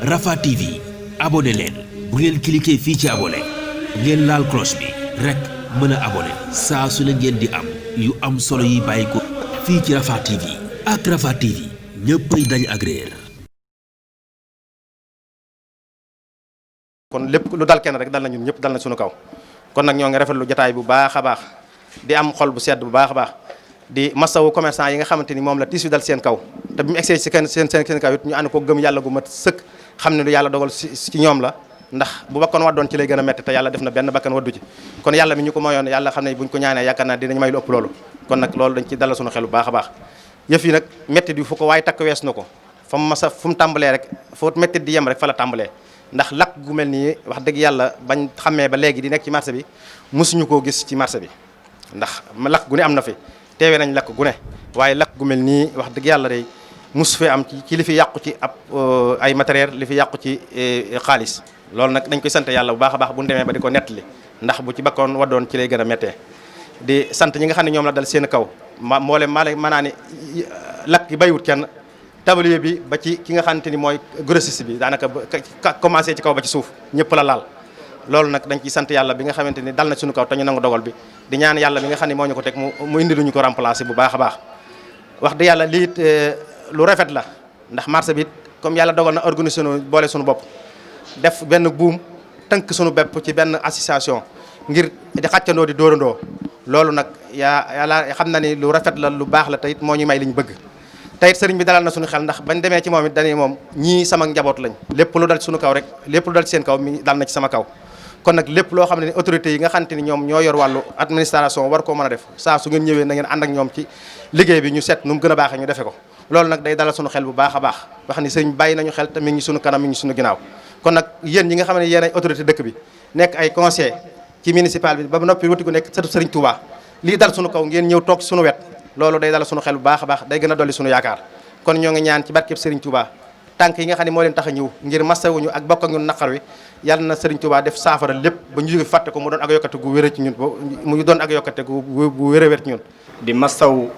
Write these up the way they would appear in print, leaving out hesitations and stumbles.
Rafah TV abonné leen bu ngeen cliquer fii ci abonné ngeen laal cloche bi rek mën a abonné saa su ne ngeen di am yu am solo yi bàyyi ko fii ci Rafah TV ak Rafah TV ñëppay dañ ak réer. kon lépp lu dal kenn rek dal na ñun ñëpp dal na suñu kaw kon nag ñoo ngi rafetlu jotaay bu baax a baax di am xol bu sedd bu baax a baax di masawu commerçant yi nga xamante ni moom la tiis wi dal seen kaw te bi mu egsee ci seen kaw it ñu ànd ko gëm yàlla gu mat sëkk xam ne lu yàlla dogal ci ñoom la ndax bu bakkan waddoon ci lay gën a metti te yàlla def na benn bakkan waddu ci kon yàlla mi ñu ko mayoon yàlla xam ne buñ ko ñaanee yaakaar naa dinañ may lu ëpp loolu kon nag loolu dañ ci dalal suñu xel bu baax a baax yëf yi nag métti di fu ko waaye takk wees na ko fa mu masa fu mu tàmbalee rek foo métti di yem rek fa la tàmbalee ndax lakk gu mel nii wax dëgg yàlla bañ xamee ba léegi di nekk ci marché bi mosuñu koo gis ci marché bi ndax lakk gu ne am na fi teewee nañ lakk gu ne waaye lakk gu mel nii wax dëgg yàlla day mus fee am ci li fi yàqu ci ab ay matériel li fi yàqu ci xaalis loolu nag dañ koy sant yàlla bu baax a baax bu ñu demee ba di ko nettali ndax bu ci bakkoon waddoon ci lay gën a méttee di sant ñi nga xam ne ñoom la dal seen kaw mboolem maanaa ni lakk yi bayiwut kenn tablier bi ba ci ki nga xamante ni mooy grossiste bi daanaka commencé ci kaw ba ci suuf ñëpp la laal loolu nag dañ ciy sant yàlla bi nga xamante ni dal na suñu kaw te ñu nangu dogal bi di ñaan yàlla bi nga xam ne moo ñu ko teg mu indi lu ñu ko remplacer bu baax a baax wax dëgg yàlla lii lu rafet la ndax marché bi comme yàlla dogal na organisé nu boole suñu bopp def benn buum tënk suñu bépp ci benn association ngir di xàccandoo di dóorandoo loolu nag yàlla xam na ni lu rafet la lu baax la te it moo ñu may li ñu bëgg teyit sëriñ bi dalal na suñu xel ndax bañ demee ci moom it dañuy moom ñii sama njaboot lañ lépp lu dal suñu kaw rek lépp lu dal ci seen kaw mi dal na ci sama kaw kon nag lépp loo xam ne autorités yi nga xamante ni ñoom ñoo yor wàllu administration war koo mën a def saa su ngeen ñëwee na ngeen ànd ak ñoom ci liggéey bi ñu seet nu mu gën a baaxee ñu defe ko loolu nag day dalal suñu xel bu baax a baax wax ni sëriñ bàyyi nañu xel te mi ngi suñu kanam mi ngi suñu ginnaaw kon nag yéen ñi nga xam ne yéen ay autorité dëkk bi nekk ay conseil ci municipal bi ba noppi wuti ko nekk sëtu sëriñ Touba lii dal suñu kaw ngeen ñëw toog suñu wet loolu day dalal suñu xel bu baax a baax day gën a dolli suñu yaakaar kon ñoo ngi ñaan ci barkeb Serigne Touba tànk yi nga xam ne moo leen tax a ñëw ngir masawuñu ak bokk ak ñun naqar wi yàlla na Serigne Touba def saafara lépp ba ñu jóge fàtte ko mu doon ak yokkate gu wér ci ñun mu doon ak yokkate gu wér a wér ci ñun. di masaw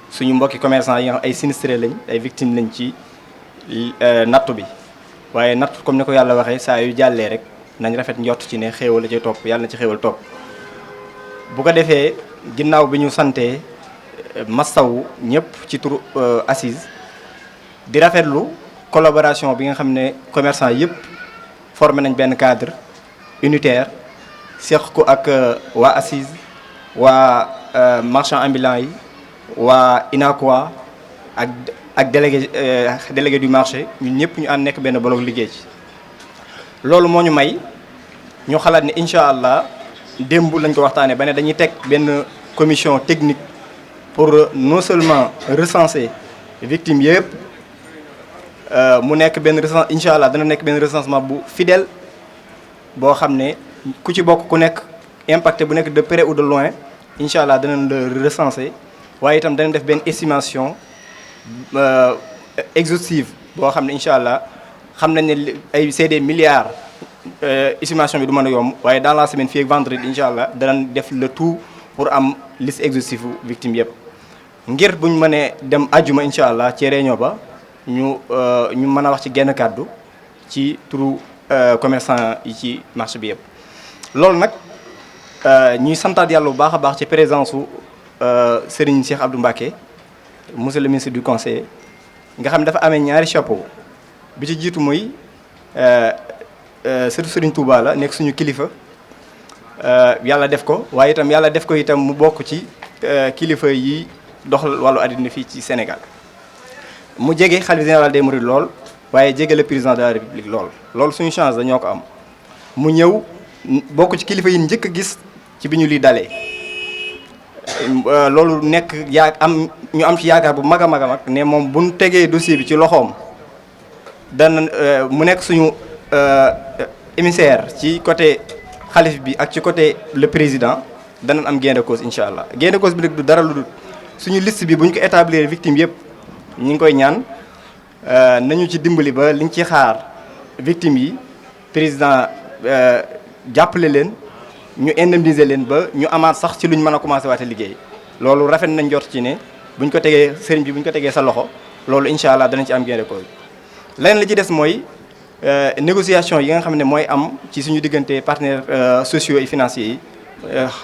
suñu mbokki commerçant yi nga xam ay sinistré lañ ay victimes lañ ci nattu bi waaye nattu comme ni ko yàlla waxee saa yu jàllee rek nañ rafet njort ci ne xéewal la ci topp yàlla na ci xéewal topp bu ko defee ginnaaw bi ñu santee masaw ñëpp ci turu assise di rafetlu collaboration bi nga xam ne commerçant yëpp formé nañ benn cadre unitaire seq ko ak waa assise waa marchand ambulant yi waa INACOA ak délégué du marché ñun ñëpp ñu ànd nekk benn bloc liggéey ci loolu moo ñu may ñu xalaat ne incha allah démb lañ ko waxtaanee ba ne dañuy teg benn commission technique pour non seulement recenser victimes yëpp mu nekk benn recensement incha allah dana nekk benn recensement bu fidèle boo xam ne ku ci bokk ku nekk impacté bu nekk de près ou de loin incha allah danañ la recenser waaye itam danañ def benn estimation exhaustive boo xam ne incha allah xam nañ ne ay c'est des milliards estimation bi du mën a yomb waaye dans la semaine fii ak vendredi incha allah danañ def le tout pour am liste exhaustive victime yëpp ngir buñ mënee dem ajuma incha allah ci réunion ba ñu mën a wax ci genn kàddu ci turu commerçant yi ci marché bi yëpp. loolu nag ñuy santaat yàlla bu baax a baax ci présence su Serigne Cheikh Abdou Mbacké monsieur le ministre du conseil nga xam ne dafa amee ñaari chapeau bi ci jiitu muy surtout Serigne Touba la nekk suñu kilifa yàlla def ko waaye itam yàlla def ko itam mu bokk ci kilifa yi doxal wàllu àddina fii ci Sénégal. mu jege xalifa général des mourides lool waaye jege le président de la république loolu suñu chance la ñoo ko am mu ñëw bokk ci kilifa yi njëkk a gis ci bi ñu lii dalee loolu nekk ñu am ci yaakaar bu mag a mag a mag ne moom bu ñu tegee dossier bi ci loxoom dana mu nekk suñu émissaire ci côté xalif bi ak ci côté le président danañ am gain de cause incha allah gain de cause bi nag du dara lu dul suñu liste bi bu ñu ko établir victime yëpp ñu ngi koy ñaan nañu ci dimbali ba liñ ci xaar victimes yi président jàppale leen ñu indemniser leen ba ñu amaat sax ci luñ mën a commencé waate liggéey loolu rafet nañ jot ci ne buñ ko tegee sëriñ bi buñ ko tegee sa loxo loolu incha allah danañ ci am gain de cause leneen li ci des mooy négociation yi nga xam ne mooy am ci suñu diggante partenaires sociaux et financiers yi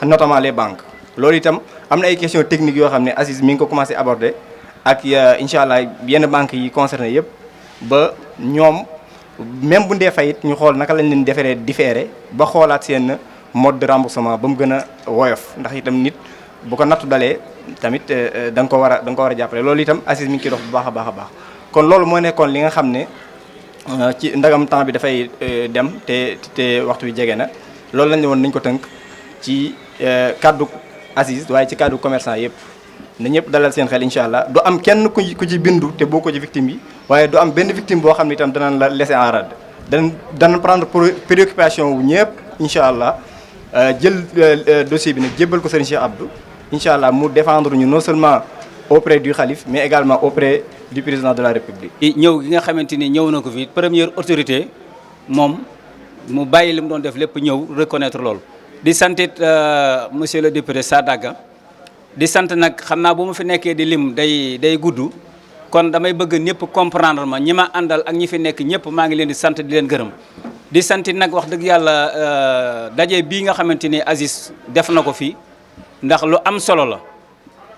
notamment les banques. loolu itam am na ay questions techniques yoo xam ne Aziz mi ngi ko commencé aborder ak incha allah yenn banques yi concerné yëpp ba ñoom même bu ndee fayit ñu xool naka lañ leen defaree différé ba xoolaat seen mode de remboursement ba mu gën a woyof ndax itam nit bu ko nattu dalee tamit da nga ko war a jàppale loolu itam Aziz mi ngi ciy dox bu baax a baax kon loolu moo nekkoon li nga xam ne ci ndagam temps bi dafay dem te waxtu wi jege na loolu lañ ne woon nañ ko tënk ci kaddu Aziz waaye ci kaddu commerçant yëpp na ñëpp dalal seen xel incha allah du am kenn ku ci bindu te boo ko ci victime yi waaye du am benn victime boo xam ne itam danañ la laisser en rade danañ prendre préoccupation wu ñëpp incha allah jël dossier bi nag jébbal ko Serigne Cheikh Abdou incha allah mu défendre ñu non seulement auprès du khalife mais également auprès du président de la république. ñëw gi nga xamante ni ñëw na ko fi première autorité moom mu bàyyi li mu doon def lépp ñëw reconnaître loolu. di santit monsieur le député Sadaga di sant nag xam naa bu ma fi nekkee di lim day gudd kon damay bëgg ñëpp comprendre ma ñi ma àndal ak ñi fi nekk ñëpp maa ngi leen di sant di leen gërëm. di santit nag wax dëgg yàlla daje bii nga xamante ni Aziz def na ko fi ndax lu am solo la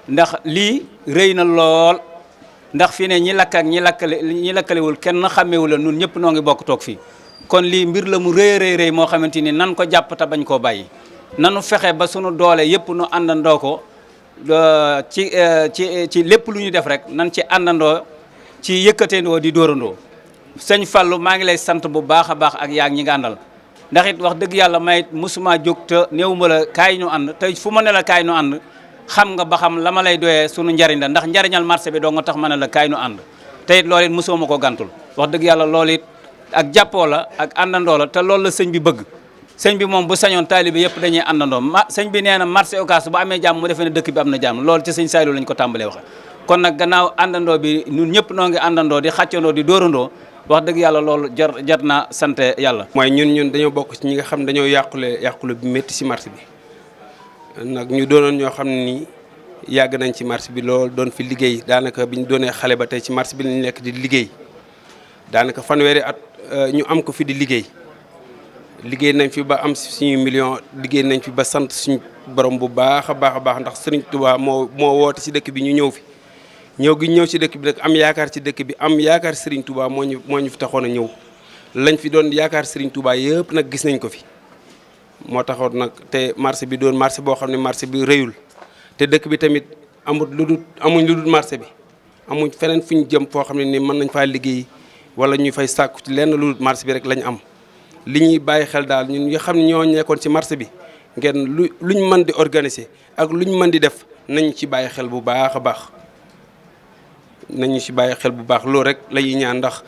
ndax lii rëy na lool ndax fii ne ñi lakk ak ñi lakkalewul kenn xàmmewu la nun ñëpp noo ngi bokk toog fii kon lii mbir la mu rëy moo xamante ni nan ko jàpp te bañ koo bàyyi nanu fexe ba sunu doole yëpp nu àndandoo ko ci lépp lu ñu def rek nan ci àndandoo ci yëkkateendoo di dóorandoo sëñ Fallou maa ngi lay sant bu baax a baax ak yaa ñi nga àndal ndax it wax dëgg yàlla may musuma jóg te néewuma la kaay ñu ànd te fu ma ne la kaay ñu ànd xam nga ba xam la ma lay doyee sunu njariñ la ndax njariñal marché bi doo nga tax ma ne la kaay ñu ànd te it loolu it mosoo ma ko gàntul wax dëgg yàlla loolu it ak jàppoo la ak àndandoo la te loolu la sëñ bi bëgg sëñ bi moom bu sañoon taalibe yëpp dañuy àndandoo sëñ bi nee na marché Ocass bu amee jàmm mu defee ne dëkk bi am na jàmm loolu ci sëñ Saliou lañ ko tàmbalee waxe kon nag gannaaw àndandoo bi ñun ñëpp noo ngi àndandoo di xàccandoo di dóorandoo wax dëgg yàlla loolu jar na sant yàlla. mooy ñun dañoo bokk ci ñi nga xam ne dañoo yàqule bi métti ci marché bi nag ñu doonoon ñoo xam ne nii yàgg nañ ci marché bi lool doon fi liggéey daanaka bi ñu doonee xale ba tey ci marché bi lañ nekk di liggéey daanaka fanweeri at ñu am ko fi di liggéey nañ fi ba am suñu million liggéey nañ fi ba sant suñu borom bu baax a baax ndax Serigne Touba moo woote ci dëkk bi ñu ñëw fi ñëw ci dëkk bi nag am yaakaar ci dëkk bi am yaakaar Serigne Touba moo ñu fi taxoon a ñëw lañ fi doon yaakaar Serigne Touba yëpp nag gis nañ ko fi moo taxoon nag te marché bi doon marché boo xam ne marché bi rëyul te dëkk bi tamit amuñ lu dul marché bi amuñ feneen fu ñu jëm foo xam ne ni mën nañ faa liggéey wala ñuy fay sàkku ci lenn lu dul marché bi rek lañ am li ñuy bàyyi xel daal ñun nga xam ne ñoo nekkoon ci marché bi ngeen luñ mën di organiser ak luñ mën di def nañu ci bàyyi xel bu baax a baax nañu ci bàyyi xel bu baax loolu rek la ñuy ñaan ndax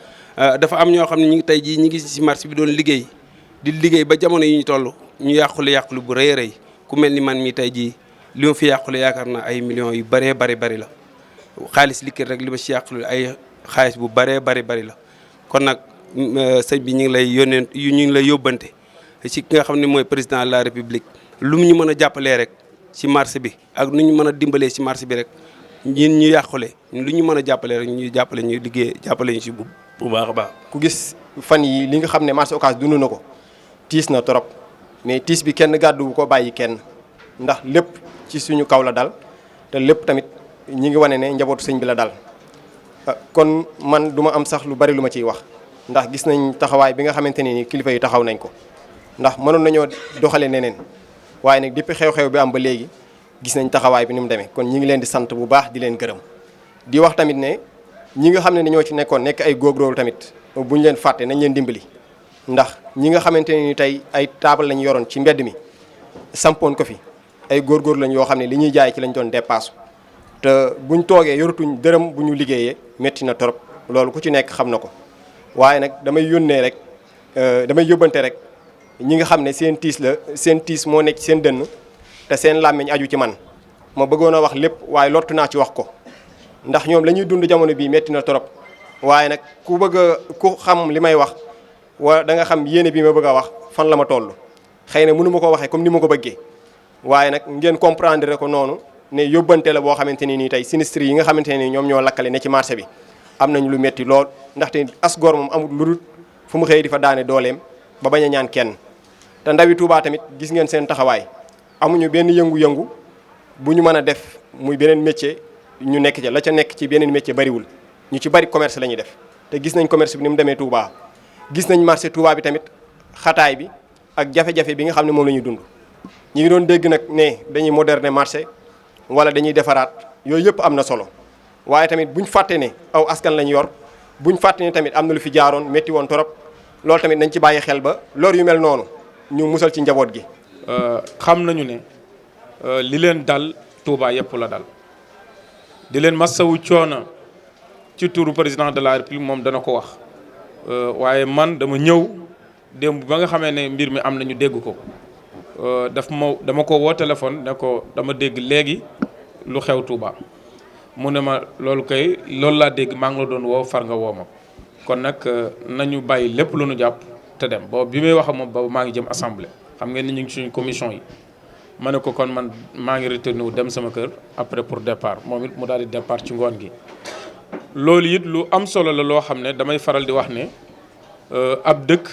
dafa am ñoo xam ne ñu ngi tey jii ñu ngi ci marché bi doon liggéey ba jamono yi ñu toll ñu yàqule bu rëy a rëy ku mel ni man mii tey jii li ma fi yàqule yaakaar naa ay millions yu bëree bari la xaalis liquide rek li ma ci yàqule ay xaalis bu bëree bari la kon nag sëñ bi ñu ngi lay yóbbante ci ki nga xam ne mooy président de la république lu mu ñu mën a jàppalee rek ci marché bi ak nu ñu mën a dimbalee ci marché bi rek ñun ñu yàqule lu ñu mën a jàppalee rek ñu jàppale ñu liggéey jàppale ñu ci bu baax a baax. ku gis fan yi li nga xam ne marché Ocass dund na ko tiis na trop mais tiis bi kenn gàddu ko bàyyi kenn ndax lépp ci suñu kaw la dal te lépp tamit ñi ngi wane ne njabootu sëñ bi la dal kon man du ma am sax lu bari lu ma ciy wax ndax gis nañ taxawaay bi nga xamante ne ni kilifa yi taxaw nañ ko ndax mënoon nañoo doxale neneen waaye nag depuis xew-xew bi am ba léegi gis nañ taxawaay bi ni mu demee kon ñi ngi leen di sant bu baax di leen gërëm di wax tamit ne ñi nga xam ne ñoo ci nekkoon nekk ay góorgóorlu tamit buñ leen fàtte nañ leen dimbali ndax ñi nga xamante ne ni tey ay taabal lañ yoroon ci mbedd mi sampoon ko fi ay góorgóorlu lañ yoo xam ne li ñuy jaay ci lañ doon dépasse te buñ toogee yoratuñ dërëm bu ñu liggéeyee métti na trop loolu ku ci nekk xam na ko waaye nag damay yóbbante rek ñi nga xam ne seen tiis moo nekk ci seen dënn te seen làmmiñ aju ci man ma bëggoon a wax lépp waaye lottu naa ci wax ko ndax ñoom la ñuy dund jamono bii métti na trop waaye nag ku xam li may wax da nga xam yéene bi ma bëgg a wax fan la ma toll xëy na mënu ma ko waxee comme ni ma ko bëggee waaye nag ngeen comprendre ko noonu ne yóbbante la boo xamante ni nii tey sinistre yi nga xamante ne ñoom ñoo lakkale ne ci marché bi am nañ lu metti lool ndaxte as góor moom amul lu dul fu mu xëy di fa daane dooleem ba bañ a ñaan kenn. te ndawi Touba tamit gis ngeen seen taxawaay amuñu benn yëngu-yëngu bu ñu mën a def muy beneen métier ñu nekk ca la ca nekk ci beneen métier bariwul ñu ci bari commerce la ñuy def te gis nañ commerce bi ni mu demee Touba. gis nañ marché Touba bi tamit xataay bi ak jafe-jafe bi nga xam ne moom la ñuy dund ñi ngi doon dégg nag ne dañuy moderner marché wala dañuy defaraat yooyu yëpp am na solo waaye tamit buñ fàtte ne aw askan lañ yor buñ fàtte ne tamit am na lu fi jaaroon métti woon torop loolu tamit nañ ci bàyyi xel ba lor yu mel noonu ñu musal ci njaboot gi. xam nañu ne li leen dal Touba yëpp la dal di leen masawu coono ci turu président de la République moom dana ko wax waaye man dama ñëw démb ba nga xamee ne mbir mi am na ñu dégg ko dama ko woo téléphone ne ko dama dégg léegi lu xew Touba mu ne ma loolu laa dégg maa ngi la doon woo far nga woo ma kon nag nañu bàyyi lépp lu nu jàpp te dem boobu bi may wax ak moom boobu maa ngi jëm assemblée xam ngeen ni ñu ngi suñu commission yi ma ne ko kon man maa ngi retourné wu dem sama kër après pour départ moom it mu daal di départ ci ngoon gi. loolu it lu am solo la loo xam ne damay faral di wax ne ab dëkk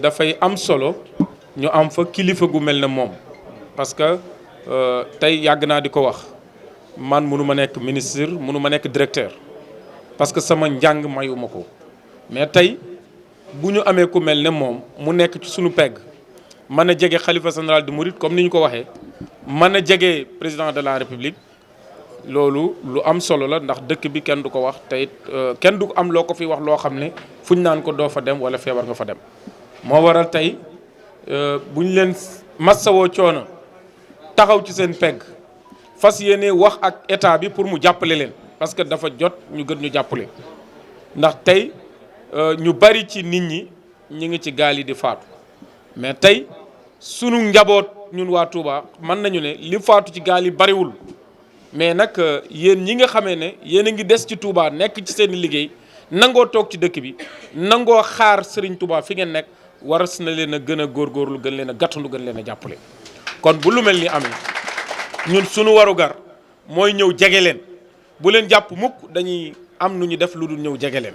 dafay am solo ñu am fa kilifa gu mel ne moom parce que tey yàgg naa di ko wax man mënu ma nekk ministre mënu ma nekk directeur parce que sama njàng mayuma ko mais tey bu ñu amee ku mel ne moom mu nekk ci suñu pegg mën a jege xalifa général de Mouride comme ni ñu ko waxee mën a jege président de la République loolu lu am solo la ndax dëkk bi kenn du ko wax te it kenn du am loo ko fi wax loo xam ne fuñ naan ko doo fa dem wala feebar nga fa dem moo waral tey bu ñu leen massawoo coono taxaw ci seen pegg fas yéene wax ak état bi pour mu jàppale leen parce que dafa jot ñu gën ñu jàppale ndax tey ñu bari ci nit ñi ñu ngi ci gaal yi di faatu mais tey sunu njaboot ñun waa Touba mën nañu ne li faatu ci gaal yi bariwul mais nag yéen ñi nga xamee ne yéen a ngi des ci Touba nekk ci seen liggéey nangoo toog ci dëkk bi nangoo xaar Serigne Touba fi ngeen nekk waras na leen a gën a góorgóorlu gën leen a gàttandu gën leen a jàppale. kon bu lu mel ni amee ñun sunu warugar mooy ñëw jege leen bu leen jàpp mukk dañuy am nu ñu def lu dul ñëw jege leen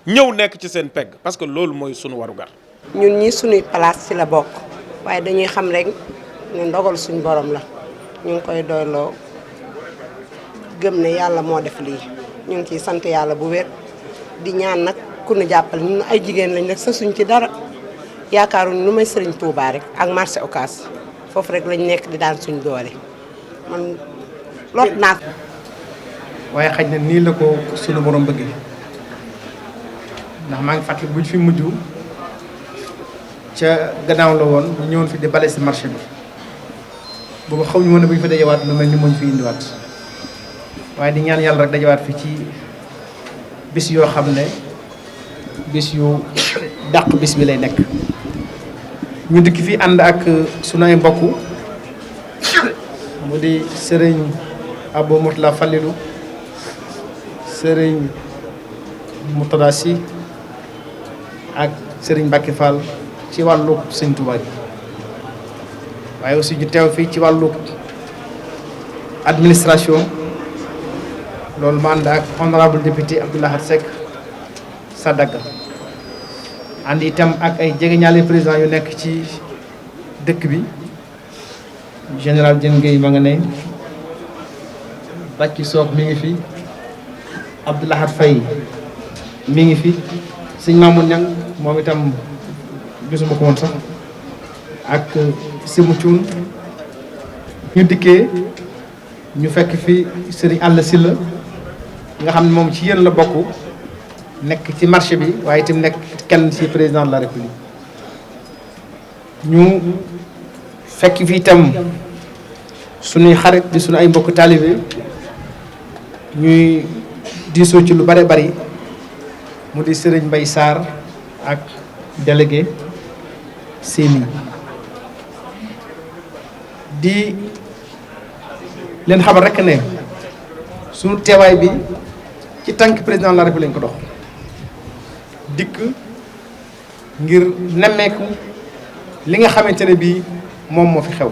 ñëw nekk ci seen pegg parce que loolu mooy sunu warugar. ñun ñi sunuy place ci la bokk waaye dañuy xam rek ne ndogal suñu borom la ñu ngi koy doyloo gëm ne yàlla moo def lii ñu ngi ciy sant yàlla bu wér di ñaan nag ku ñu jàppale ñun ay jigéen lañ rek sa suñ ci dara yaakaaruñ lu may Sëriñ Touba rek ak marché Ocass foofu rek lañ nekk di daan suñ doole man lot naa. waaye xaj na nii la ko sunu borom bëgg ndax maa ngi fàttali buñ fi mujj ca gannaaw la woon ñu ñëwoon fi di bale si marché bi boobu xaw ñu woon ne bu ñu fa dajewaat lu mel ni moo ñu fi indiwaat waaye di ñaan yàlla rek dajewaat fi ci bis yoo xam ne bis yu dàq bis bi lay nekk. ñu dikk fi ànd ak sunu ay mbokk mu di sëriñ Abou Moutala Fallilou sëriñ Moutada Sy ak sëriñ Mbacke Fall ci wàllu sëñ Touba bi waaye aussi ñu teew fii ci wàllu administration loolu ma ànd ak honorable député Abdoulaye Seck Sadaga ànd itam ak ay jegeñaale président yu nekk ci dëkk bi général Diène Gueye ma nga ne Bàcci Soog mi ngi fi Abdoulaye Faye mi ngi fi sëñ Mamoun Niang moom itam gisuma ko woon sax ak Simou Thioune ñu dikkee ñu fekk fi Serigne Alla Sylla nga xam ne moom ci yéen la bokk nekk ci marché bi waaye itam nekk kenn ci président de la République ñu fekk fi itam suñuy xarit di suñu ay mbokk taalibe ñuy diisoo ci lu bare bari mu di Serigne Mbaye Sarr ak délégué Séni di leen xamal rek ne suñu teewaay bi ci tànk président de la République lañ ko dox dikk ngir nemmeeku li nga xamante ne bii moom moo fi xew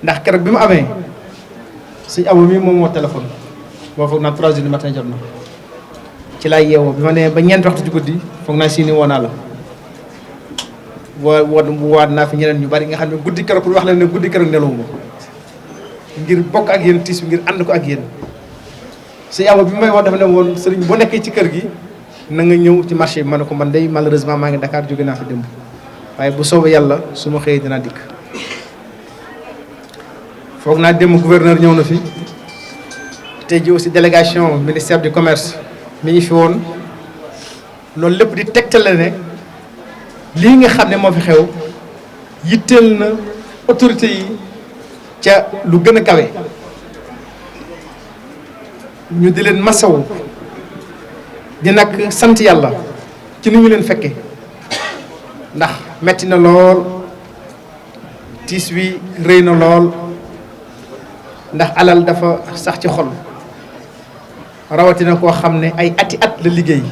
ndax keroog bi mu amee suñ abu mi moom moo téléphone boo foog naa 3 heures du matin jot na ci laay yeewoo bi ma ne ba ñeenti waxtu ci guddi foog naa si ni woo naa la waat naa fi ñeneen ñu bari nga xam ne guddi keroog pour wax leen ne guddi keroog nelawuma ngir bokk ak yéen tiis bi ngir ànd ko ak yéen si yàlla bi may wax dafa ne woon sëriñ boo nekkee ci kër gi na nga ñëw ci marché bi ma ne ko man day malheureusement maa ngi Dakar jóge naa fi démb waaye bu soobee yàlla su ma xëyee dinaa dikk. foog naa démb gouverneur ñëw na fi tey ji aussi délégation ministère du commerce mi ngi fi woon loolu lépp di tegtale ne lii nga xam ne moo fi xew yitteel na autorité yi ca lu gën a kawe ñu di leen masawu di nag sant yàlla ci ni ñu leen fekke ndax metti na lool tiis wi rëy na lool ndax alal dafa sax ci xol rawatina koo xam ne ay ati at la liggéey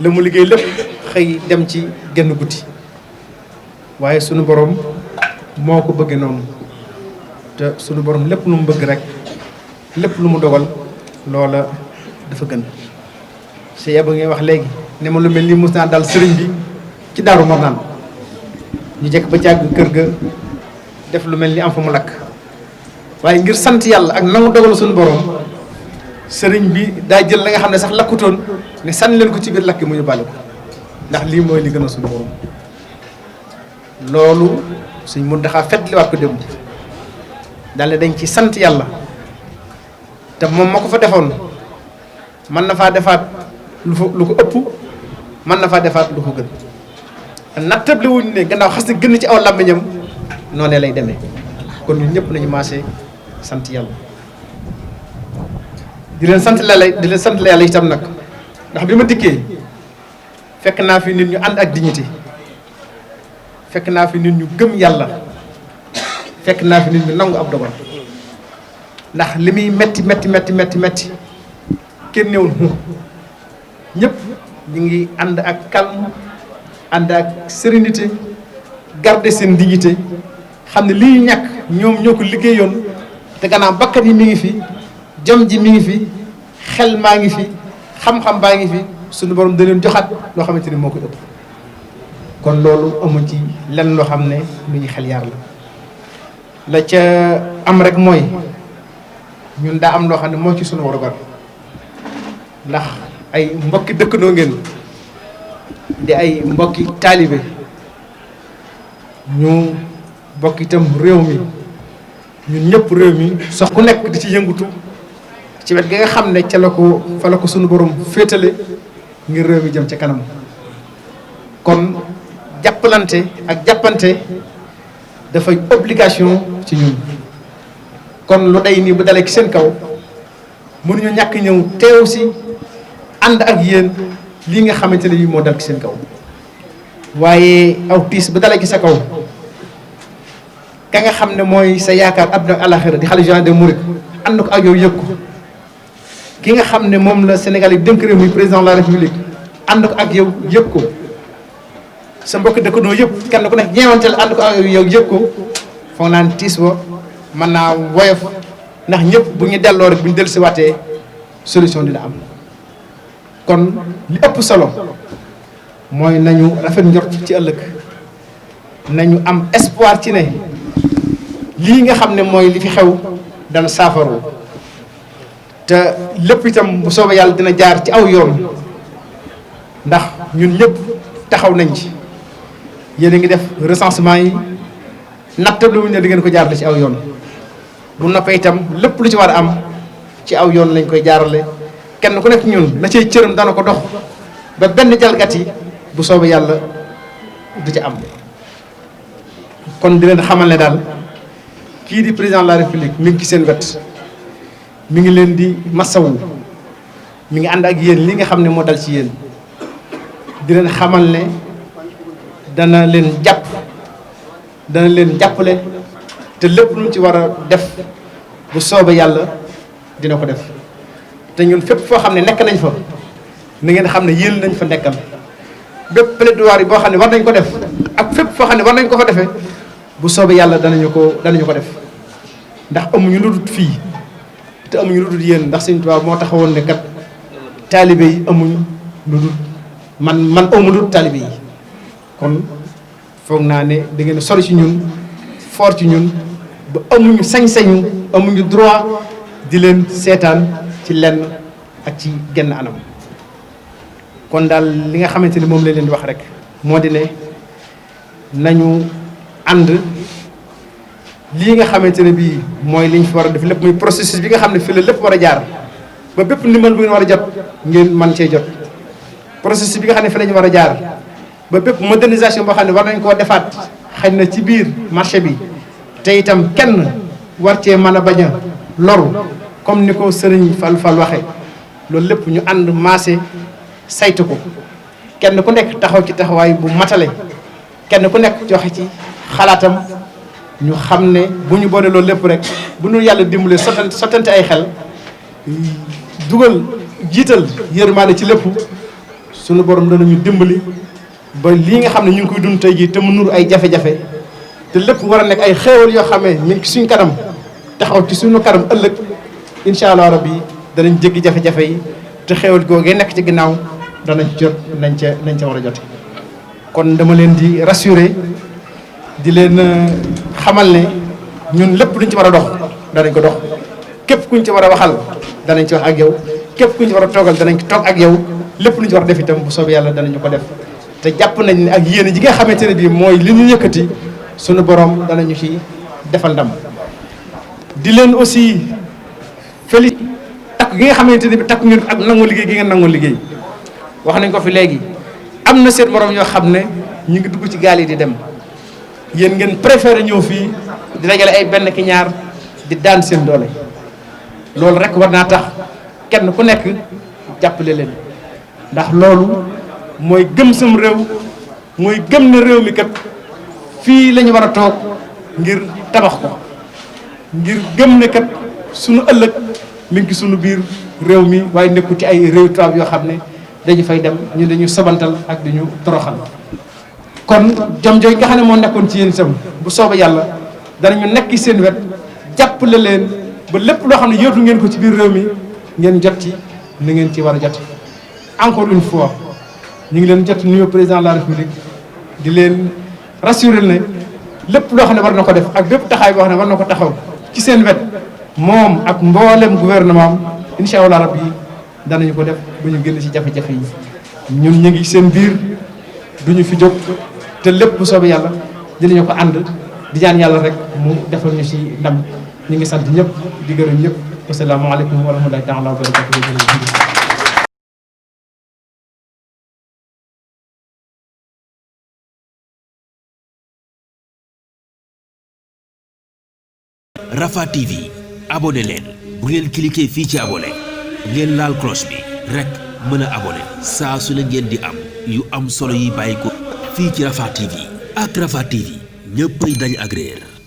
la mu liggéey lépp xëy dem ci genn guddi waaye sunu borom moo ko bëggee noonu te sunu borom lépp lu mu bëgg rek lépp lu mu dogal loola dafa gën si yeba ngay wax léegi ne ma lu mel ni mus naa dal sëriñ bi ci Daaru Marnaan ñu jekk ba jàgg kër ga def lu mel ni am fa mu lakk waaye ngir sant yàlla ak nangu dogal suñu borom sëriñ bi daa jël la nga xam ne sax lakkutoon ne sànni leen ko ci biir lakk mu ñu bàle ko ndax lii mooy li gën a suñu borom loolu suñ mun daxaa fetliwaat ko démb daal ne dañ ci sant yàlla te moom ma ko fa defoon mën na faa defaat lu ko ëpp mën na faa defaat lu ko gën nattable wuñ ne gannaaw xas na gën ci aw làmmiñam noonee lay demee kon ñun ñëpp nañu maasee sant yàlla di leen sant yàlla itam nag ndax bi ma dikkee fekk naa fi nit ñu ànd ak dignité fekk naa fi nit ñu gëm yàlla fekk naa fi nit ñu nangu ab dogal ndax li muy metti kenn newul ñëpp ñu ngi ànd ak calme ànd ak sérénité garder seen dignité xam ne lii ñàkk ñoom ñoo ko liggéeyoon te gannaaw bakkat yi mi ngi fi jom ji mi ngi fi xel maa ngi fi xam-xam baa ngi fi suñu borom da leen joxaat loo xamante ni moo koy ëpp kon loolu amu ci lenn loo xam ne lu ñu xel yaar la ca am rek mooy ñun daa am loo xam ne moo ci suñu warugar ndax ay mbokki dëkkandoo ngeen di ay mbokki taalibe ñu bokk itam réew mi ñun ñëpp réew mi sox ku nekk di ci yëngutu ci wet gi nga xam ne ca la ko fa la ko sunu borom féetale ngir réew mi jëm ca kanam kon jàppalante ak jàppante dafay obligation ci ñun kon lu day nii bu dalee ci seen kaw mënuñu ñàkk ñëw teew si ànd ak yéen lii nga xamante ne bii moo dal ci seen kaw waaye aw tiis bu dalee ci sa kaw ka nga xam ne mooy sa yaakaar àdduna ak àllaaxira di xalifa général des mourides ànd ko ak yow yëg ko ki nga xam ne moom la Sénégal yi dénk réew mi président de la république ànd ko ak yow yëg ko sa mbokk dëkkandoo yëpp kenn ku nekk ñeewanteel ànd ko ak yow yëg ko foog naa ne tiis wa mën naa woyof ndax ñëpp bu ñu delloo rek bu ñu dellu si waatee solution dina am kon li ëpp solo mooy nañu rafet njort ci ëllëg nañu am espoir ci ne lii nga xam ne mooy li fi xew dana saafaru te lépp itam bu soobee yàlla dina jaar ci aw yoon ndax ñun ñëpp taxaw nañ ci yéen a ngi def recensement yi nattablu wuñ ne di ngeen ko jaarale ci aw yoon bu noppee itam lépp lu ci war a am ci aw yoon lañ koy jaarale kenn ku nekk ñun la cay cëram dana ko dox ba benn jalgati bu soobee yàlla du ci am kon di leen xamal ne daal kii di président de la république mi ngi ci seen wet mi ngi leen di masawu mi ngi ànd ak yéen li nga xam ne moo dal ci yéen di leen xamal ne dana leen jàpp dana leen jàppale te lépp lu ci war a def bu soobee yàlla dina ko def te ñun fépp foo xam ne nekk nañ fa na ngeen xam ne yéen nañ fa nekkal bépp plaidoirie boo xam ne war nañ ko def ak fépp foo xam ne war nañ ko fa defee bu soobee yàlla danañu ko def ndax amuñu lu dul fii te amuñu lu dul yéen ndax Sëñ Tuubaa moo taxawoon ne kat taalibe yi amuñ lu dul man amu lu dul taalibe yi kon foog naa ne da ngeen sori ci ñun fort ci ñun ba amuñu sañ-sañu amuñu droit di leen seetaan ci lenn ak ci genn anam kon daal li nga xamante ni moom la leen di wax rek moo di ne nañu ànd lii nga xamante ne bii mooy liñ fi war a def lépp muy processus bi nga xam ne fii la lépp war a jaar ba bépp ndimbal bu ngeen war a jot ngeen man cee jot processus bi nga xam ne fi la ñu war a jaar ba bépp modernisation boo xam ne war nañ koo defaat xëy na ci biir marché bi te itam kenn war cee mën a bañ a loru comme ni ko sëriñ Fall waxee loolu lépp ñu ànd maase saytu ko kenn ku nekk taxaw ci taxawaay bu matale kenn ku nekk joxe ci xalaatam ñu xam ne bu ñu boole loolu lépp rek bu ñu yàlla dimbalee sottante ay xel jiital yërmaande ci lépp sunu borom danañu dimbali ba lii nga xam ne ñu ngi koy dund tey jii te mu nur ay jafe-jafe te lépp war a nekk ay xéewal yoo xamee mi ngi suñ kanam taxaw ci suñu kanam ëllëg incha allah rabbi danañ jéggi jafe-jafe yi te xéewal googee nekk ci ginnaaw danañ jot nañ ca war a jote kon dama leen di rassurer di leen xamal ne ñun lépp luñ ci war a dox danañ ko dox képp kuñ ci war a waxal danañ ci wax ak yow képp kuñ ci war a toogal danañ ko toog ak yow lépp luñ ci war a def itam bu soobee yàlla danañu ko def te jàpp nañ ne ak yéen ji nga xamante ne bii mooy li ñu yëkkati suñu borom danañu ci defal ndam di leen aussi félicité takk gi nga xamante ne bi takk ngeen ak nangoo liggéey gi ngeen nangoo liggéey wax nañ ko fi léegi am na seen morom yoo xam ne ñu ngi dugg ci gaal yi di dem yéen ngeen préféré ñëw fii di dajale ay benn ki ñaar di daan seen doole loolu rek war naa tax kenn ku nekk jàppale leen ndax loolu mooy gëm sam réew mooy gëm ne réew mi kat fii la ñu war a toog ngir tabax ko ngir gëm ne kat sunu ëllëg mi ngi sunu biir réew mi waaye nekku ci ay réew tubaab yoo xam ne dañu fay dem ñu dañu sobantal ak di ñu toroxal kon jom jooy nga xam ne moo nekkoon ci yéen itam bu sooba yàlla danañu nekk seen wet jàppale leen ba lépp loo xam ne yóotu ngeen ko ci biir réew mi ngeen jot ci ni ngeen ci war a jot encore une fois ñu ngi leen jot nuyoo président de la république di leen rassurer ne lépp loo xam ne war na ko def ak bépp taxaay boo xam ne war na ko taxaw ci seen wet moom ak mboolem gouvernement am incha allah rabbi danañu ko def ba ñu génn ci jafe-jafe yi ñun ñu ngi seen biir duñu fi jóg te lépp bu soobee yàlla dinañu ko ànd di ñaan yàlla rek mu defal ñu ci ndam ñu ngi sant ñëpp di gërëm ñëpp asalaamaaleykum wa rahmatullahi taala wa barakatuh. Rafah TV abonné leen bu ngeen cliquer fii ci abonné ngeen laal cloche bi rek mën a abonné saa su ne ngeen di am yu am solo yi bàyyi ko fii ci Rafah TV ak Rafah TV ñëppay dañ ak réer